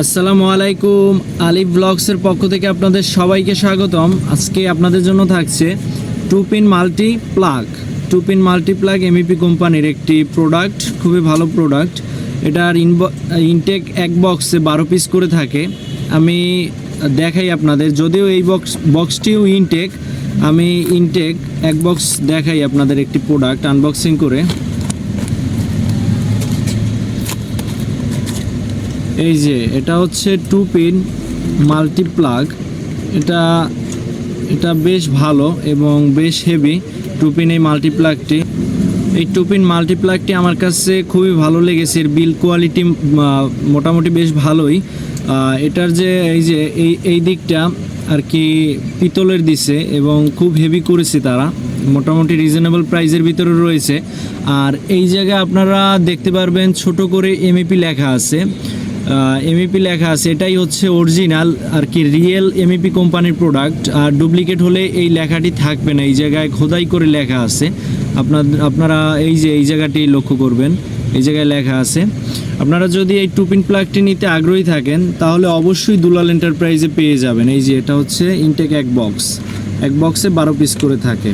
আসসালামু আলাইকুম। আলিফ ব্লগসের পক্ষ থেকে আপনাদের সবাইকে স্বাগতম। আজকে আপনাদের জন্য থাকছে two pin multi plug MEP কোম্পানির একটি প্রোডাক্ট, খুবই ভালো প্রোডাক্ট। এটার ইনটেক এক বক্সে 12 পিস করে থাকে। আমি দেখাই আপনাদের, যদিও এই বক্সটিও ইনটেক, আমি ইনটেক এক বক্স দেখাই আপনাদের একটি প্রোডাক্ট আনবক্সিং করে। এই যে এটা হচ্ছে টু পিন মাল্টি প্লাগ। এটা বেশ ভালো এবং বেশ হেভি টু পিন এই মাল্টি প্লাগটি। এই টু পিন মাল্টি প্লাগটি আমার কাছে খুবই ভালো লেগেছে। এর বিল কোয়ালিটি মোটামুটি বেশ ভালোই। এটার যে এই দিকটা আর কি পিতলের দিছে এবং খুব হেভি করেছে তারা, মোটামুটি রিজনেবল প্রাইসের ভিতরে রয়েছে। আর এই জায়গায় আপনারা দেখতে পারবেন ছোট করে এমইপি লেখা আছে। এটাই হচ্ছে অরিজিনাল আর কি, রিয়েল এমইপি কোম্পানির প্রোডাক্ট। আর ডুপ্লিকেট হলে এই লেখাটি থাকবে না, এই জায়গায় খোদাই করে লেখা আছে। আপনারা এই জায়গাটি লক্ষ্য করবেন, এই জায়গায় লেখা আছে। আপনারা যদি এই টু পিন প্লাগটি নিতে আগ্রহী থাকেন তাহলে অবশ্যই দুলাল এন্টারপ্রাইজে পেয়ে যাবেন। এই যে এটা হচ্ছে ইনটেক এক বক্সে 12 পিস করে থাকে।